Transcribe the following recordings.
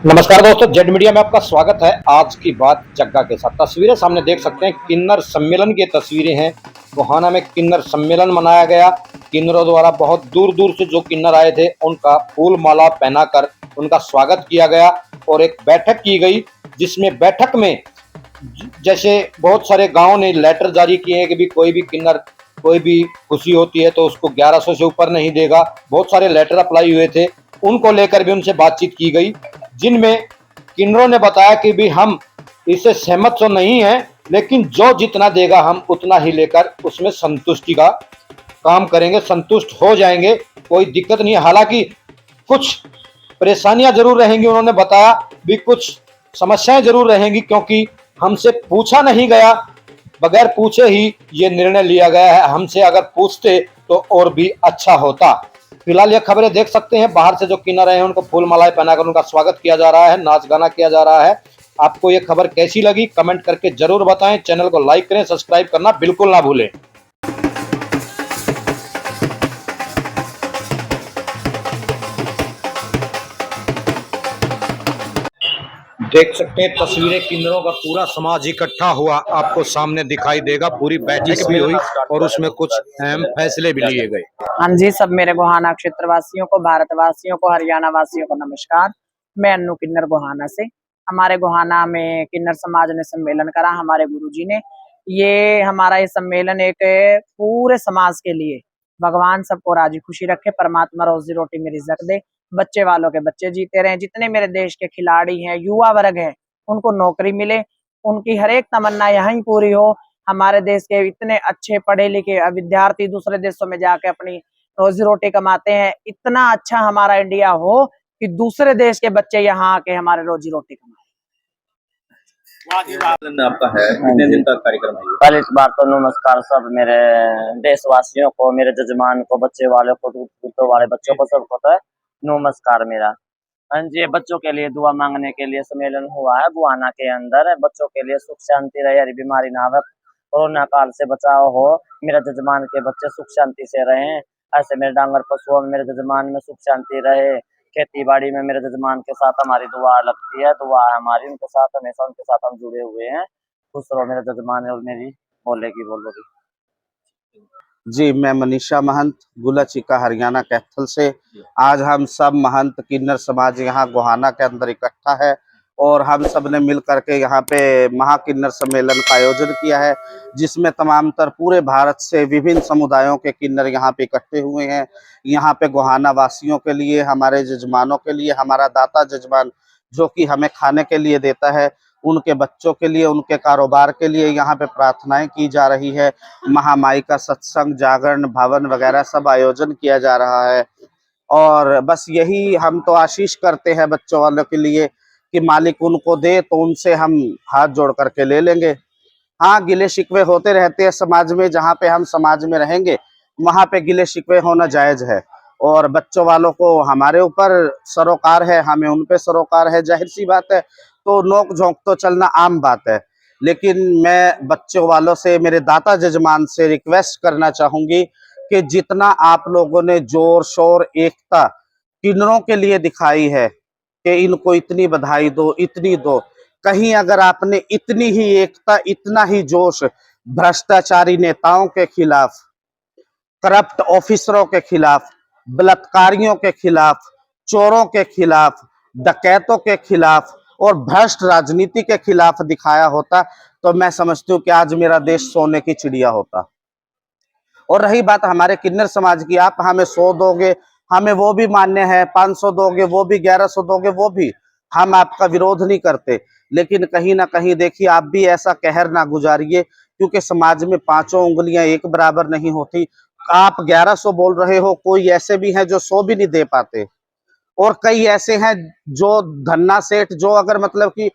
नमस्कार दोस्तों, Z media में आपका स्वागत है। आज की बात जग्गा के साथ। तस्वीरें सामने देख सकते हैं, किन्नर सम्मेलन की तस्वीरें हैं। गोहाना में किन्नर सम्मेलन मनाया गया। किन्नरों द्वारा बहुत दूर दूर से जो किन्नर आए थे उनका फूल माला पहनाकर उनका स्वागत किया गया और एक बैठक की गई, जिसमें बैठक में जैसे बहुत सारे गाँव ने लेटर जारी किए हैं कि भी कोई भी किन्नर कोई भी खुशी होती है तो उसको 1100 से ऊपर नहीं देगा। बहुत सारे लेटर अप्लाई हुए थे, उनको लेकर भी उनसे बातचीत की गई, जिनमें किन्नरों ने बताया कि भी हम इससे सहमत तो नहीं हैं, लेकिन जो जितना देगा हम उतना ही लेकर उसमें संतुष्टि का काम करेंगे, संतुष्ट हो जाएंगे, कोई दिक्कत नहीं है। हालांकि कुछ परेशानियां जरूर रहेंगी, उन्होंने बताया भी कुछ समस्याएं जरूर रहेंगी, क्योंकि हमसे पूछा नहीं गया, बगैर पूछे ही ये निर्णय लिया गया है। हमसे अगर पूछते तो और भी अच्छा होता। फिलहाल ये खबरें देख सकते हैं, बाहर से जो किन्नर हैं उनको फूल मालाएं पहनाकर उनका स्वागत किया जा रहा है, नाच गाना किया जा रहा है। आपको ये खबर कैसी लगी कमेंट करके जरूर बताएं। चैनल को लाइक करें, सब्सक्राइब करना बिल्कुल ना भूलें। देख सकते हैं तस्वीरें, किन्नरों का पूरा समाज इकट्ठा हुआ आपको सामने दिखाई देगा। पूरी बैठक भी हुई और उसमें कुछ अहम फैसले भी लिए गए। हाँ जी, सब मेरे गोहाना क्षेत्र वासियों को, भारतवासियों को, हरियाणा वासियों को नमस्कार। मैं अन्नू किन्नर गोहाना से। हमारे गोहाना में किन्नर समाज ने सम्मेलन करा, हमारे गुरुजी ने। ये हमारा ये सम्मेलन एक पूरे समाज के लिए, भगवान सबको राजी खुशी रखे, परमात्मा रोजी रोटी में रिज़्क दे, बच्चे वालों के बच्चे जीते रहे, जितने मेरे देश के खिलाड़ी हैं, युवा वर्ग है, उनको नौकरी मिले, उनकी हर एक तमन्ना यहीं पूरी हो। हमारे देश के इतने अच्छे पढ़े लिखे विद्यार्थी दूसरे देशों में जाके अपनी रोजी रोटी कमाते हैं, इतना अच्छा हमारा इंडिया हो कि दूसरे देश के बच्चे यहाँ आके हमारे रोजी रोटी कमाए। आपका है कितने दिन का कार्यक्रम है? पहली बार तो नमस्कार सब मेरे देशवासियों को, मेरे जजमान को, बच्चे वालों को, दूध वाले बच्चों को, सबको तो है नमस्कार मेरा। हाँ जी, बच्चों के लिए दुआ मांगने के लिए सम्मेलन हुआ है गोहाना के अंदर। बच्चों के लिए सुख शांति रहे, हरी बीमारी ना आवे, कोरोना काल से बचाव हो, मेरे जजमान के बच्चे सुख शांति से रहें। ऐसे मेरे डांगर पशुओं में मेरे जजमान में सुख शांति रहे, खेती बाड़ी में मेरे जजमान के साथ हमारी दुआ लगती है, दुआ है हमारी उनके साथ, हमेशा उनके साथ हम जुड़े हुए हैं। खुश रहो मेरे जजमान और मेरी बोलेगी। जी, मैं मनीषा महंत, गुलाचिका हरियाणा कैथल से। आज हम सब महंत किन्नर समाज यहाँ गोहाना के अंदर इकट्ठा है और हम सब ने मिल करके यहाँ पे महाकिन्नर सम्मेलन का आयोजन किया है, जिसमें तमाम तर पूरे भारत से विभिन्न समुदायों के किन्नर यहाँ पे इकट्ठे हुए हैं। यहाँ पे गोहाना वासियों के लिए, हमारे जजमानों के लिए, हमारा दाता जजमान जो कि हमें खाने के लिए देता है, उनके बच्चों के लिए, उनके कारोबार के लिए यहाँ पे प्रार्थनाएं की जा रही है। महामाई का सत्संग, जागरण, भवन वगैरह सब आयोजन किया जा रहा है। और बस यही हम तो आशीष करते हैं बच्चों वालों के लिए कि मालिक उनको दे तो उनसे हम हाथ जोड़ करके ले लेंगे। हाँ, गिले शिकवे होते रहते हैं समाज में, जहाँ पे हम समाज में रहेंगे वहाँ पे गिले शिकवे होना जायज है। और बच्चों वालों को हमारे ऊपर सरोकार है, हमें उन पे सरोकार है, जाहिर सी बात है। तो नोक झोंक तो चलना आम बात है, लेकिन मैं बच्चों वालों से, मेरे दाता जजमान से रिक्वेस्ट करना चाहूंगी कि जितना आप लोगों ने जोर शोर एकता किन्नरों के लिए दिखाई है कि इनको इतनी बधाई दो, इतनी दो, कहीं अगर आपने इतनी ही एकता, इतना ही जोश भ्रष्टाचारी नेताओं के खिलाफ, करप्ट ऑफिसरों के खिलाफ, बलात्कारियों के खिलाफ, चोरों के खिलाफ, डकैतों के खिलाफ और भ्रष्ट राजनीति के खिलाफ दिखाया होता तो मैं समझती हूँ कि आज मेरा देश सोने की चिड़िया होता। और रही बात हमारे किन्नर समाज की, आप हमें 100 दोगे, हमें वो भी मान्य है, 500 दोगे वो भी, 1100 दोगे वो भी, हम आपका विरोध नहीं करते। लेकिन कहीं ना कहीं देखिए, आप भी ऐसा कहर ना गुजारिए, क्योंकि समाज में पांचों उंगलियां एक बराबर नहीं होती। आप 1100 बोल रहे हो, कोई ऐसे भी हैं जो 100 भी नहीं दे पाते, और कई ऐसे हैं जो धन्ना सेठ, जो अगर मतलब कि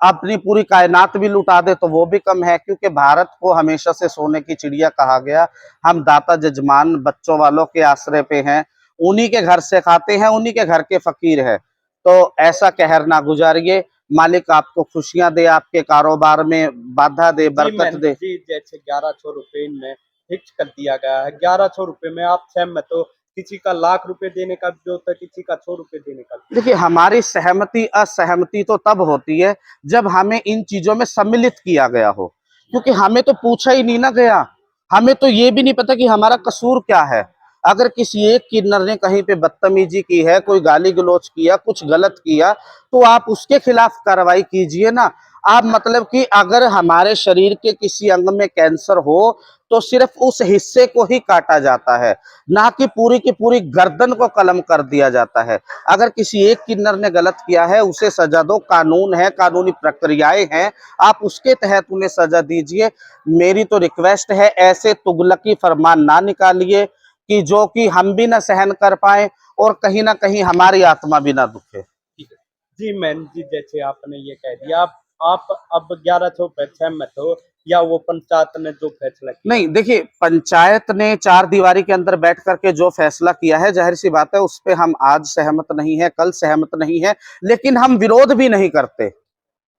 अपनी पूरी कायनात भी लुटा दे तो वो भी कम है। क्योंकि भारत को हमेशा से सोने की चिड़िया कहा गया। हम दाता जजमान बच्चों वालों के आश्रय पे हैं, उन्हीं के घर से खाते हैं, उन्हीं के घर के फकीर हैं। तो ऐसा कहर ना गुजारिए, मालिक आपको खुशियां दे, आपके कारोबार में बाधा दे, बरकत दे। जी, जैसे 1100 रुपए में फिक्स कर दिया गया है, 1100 रुपए में आप सहमत हो किसी का ₹1,00,000 देने का भी होता है, किसी का ₹100 देने का भी। देखिए, हमारी सहमति असहमति तो तब होती है जब हमें इन चीजों में सम्मिलित किया गया हो, क्योंकि हमें तो पूछा ही नहीं ना गया। हमें तो ये भी नहीं पता कि हमारा कसूर क्या है। अगर किसी एक किन्नर ने कहीं पे बदतमीजी की है, कोई गाली गलौज किया, कुछ गलत किया, तो आप उसके खिलाफ कार्रवाई कीजिए ना। आप मतलब कि अगर हमारे शरीर के किसी अंग में कैंसर हो तो सिर्फ उस हिस्से को ही काटा जाता है, ना कि पूरी की पूरी गर्दन को कलम कर दिया जाता है। अगर किसी एक किन्नर ने गलत किया है, उसे सजा दो। कानून है, कानूनी प्रक्रियाएं हैं, आप उसके तहत उन्हें सजा दीजिए। मेरी तो रिक्वेस्ट है, ऐसे तुगलकी फरमान ना निकालिए कि जो कि हम भी ना सहन कर पाए और कहीं ना कहीं हमारी आत्मा भी ना दुखे। जी मैम जी, जैसे आपने ये कह दिया, आप अब 1100 पे सहमत हो या वो पंचायत ने जो फैसला किया? नहीं, देखिए, पंचायत ने चार दीवारी के अंदर बैठ करके जो फैसला किया है, जाहिर सी बात है उस पे हम आज सहमत नहीं है, कल सहमत नहीं है, लेकिन हम विरोध भी नहीं करते।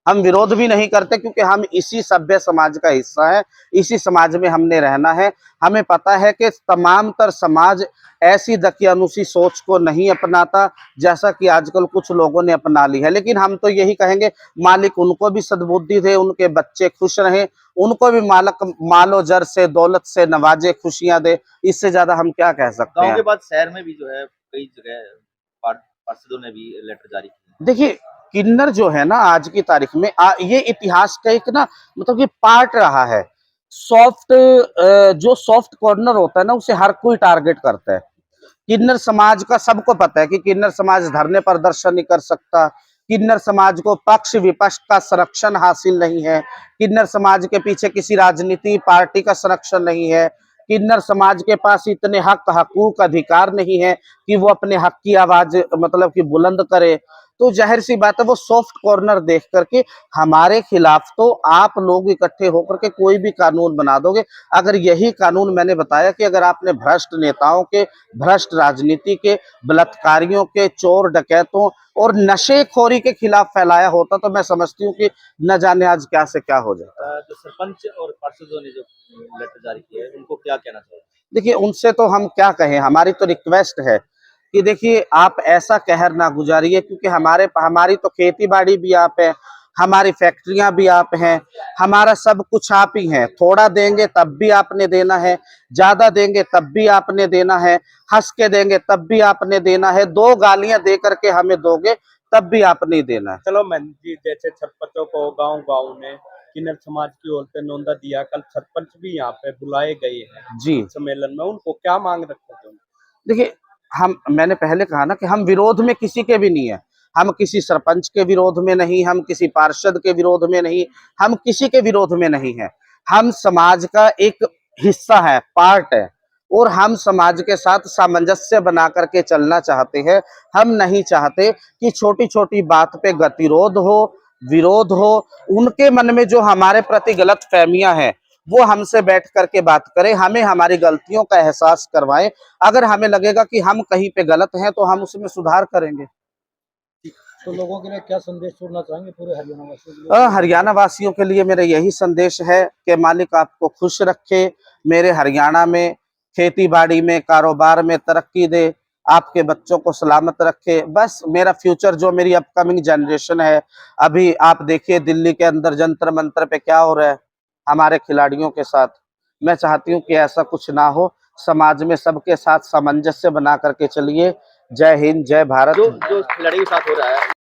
हम विरोध भी नहीं करते क्योंकि हम इसी सभ्य समाज का हिस्सा है, इसी समाज में हमने रहना है। हमें पता है कि तमाम तर समाज ऐसी दकियानुसी सोच को नहीं अपनाता जैसा कि आजकल कुछ लोगों ने अपना ली है। लेकिन हम तो यही कहेंगे, मालिक उनको भी सद्बुद्धि दे, उनके बच्चे खुश रहें, उनको भी मालक मालो जर से दौलत से नवाजे, खुशियां दे। इससे ज्यादा हम क्या कह सकते गांव हैं। के बाद शहर में भी जो है कई जगह पार्षदों ने भी लेटर जारी किए। देखिए, किन्नर जो है ना आज की तारीख में ये इतिहास का एक ना मतलब कि पार्ट रहा है। सॉफ्ट जो सॉफ्ट कॉर्नर होता है ना, उसे हर कोई टारगेट करता है। किन्नर समाज का सबको पता है कि किन्नर समाज धरने प्रदर्शन नहीं कर सकता। किन्नर समाज को पक्ष विपक्ष का संरक्षण हासिल नहीं है। किन्नर समाज के पीछे किसी राजनीति पार्टी का संरक्षण नहीं है। किन्नर समाज के पास इतने हक हकूक अधिकार नहीं है कि वो अपने हक की आवाज मतलब कि बुलंद करे। तो जाहिर सी बात है, वो सॉफ्ट कॉर्नर देख करके हमारे खिलाफ तो आप लोग इकट्ठे होकर के कोई भी कानून बना दोगे। अगर यही कानून मैंने बताया कि अगर आपने भ्रष्ट नेताओं के, भ्रष्ट राजनीति के, बलात्कारियों के, चोर डकैतों और नशेखोरी के खिलाफ फैलाया होता तो मैं समझती हूँ कि न जाने आज क्या से क्या हो जाता। जो सरपंच और पार्षदों ने जो लेटर जारी किया है, उनको क्या कहना चाहिए? देखिए, उनसे तो हम क्या कहें, हमारी तो रिक्वेस्ट है कि देखिए, आप ऐसा कहर ना गुजारिए, क्योंकि हमारी तो खेती बाड़ी भी आप है, हमारी फैक्ट्रियां भी आप हैं, हमारा सब कुछ आप ही हैं। थोड़ा देंगे तब भी आपने देना है, ज्यादा देंगे तब भी आपने देना है, हंस के देंगे तब भी आपने देना है, दो गालियां दे करके हमें दोगे तब भी आपने देना है। चलो मैम जी, जैसे सरपंचों को गांव-गांव में किन्नर समाज की ओर से नोंदा दिया, कल सरपंच भी यहाँ पे बुलाए गए हैं जी, सम्मेलन में, उनको क्या मांग रखोगे तुम? देखिए, मैंने पहले कहा ना कि हम विरोध में किसी के भी नहीं है। हम किसी सरपंच के विरोध में नहीं, हम किसी पार्षद के विरोध में नहीं, हम किसी के विरोध में नहीं है। हम समाज का एक हिस्सा है, पार्ट है, और हम समाज के साथ सामंजस्य बना करके चलना चाहते हैं। हम नहीं चाहते कि छोटी छोटी बात पे गतिरोध हो, विरोध हो। उनके मन में जो हमारे प्रति गलत फहमियां हैं, वो हमसे बैठ करके बात करें, हमें हमारी गलतियों का एहसास करवाएं। अगर हमें लगेगा कि हम कहीं पे गलत हैं तो हम उसमें सुधार करेंगे। तो लोगों के लिए क्या संदेश छोड़ना चाहेंगे पूरे हरियाणा वासियों के लिए? हरियाणा वासियों के लिए मेरा यही संदेश है कि मालिक आपको खुश रखे, मेरे हरियाणा में खेती बाड़ी में, कारोबार में तरक्की दे, आपके बच्चों को सलामत रखे। बस मेरा फ्यूचर, जो मेरी अपकमिंग जनरेशन है, अभी आप देखिए दिल्ली के अंदर जंतर मंतर पे क्या हो रहा है हमारे खिलाड़ियों के साथ। मैं चाहती हूँ कि ऐसा कुछ ना हो, समाज में सबके साथ सामंजस्य बना करके चलिए। जय हिंद, जय भारत। जो जो खिलाड़ी के साथ हो रहा है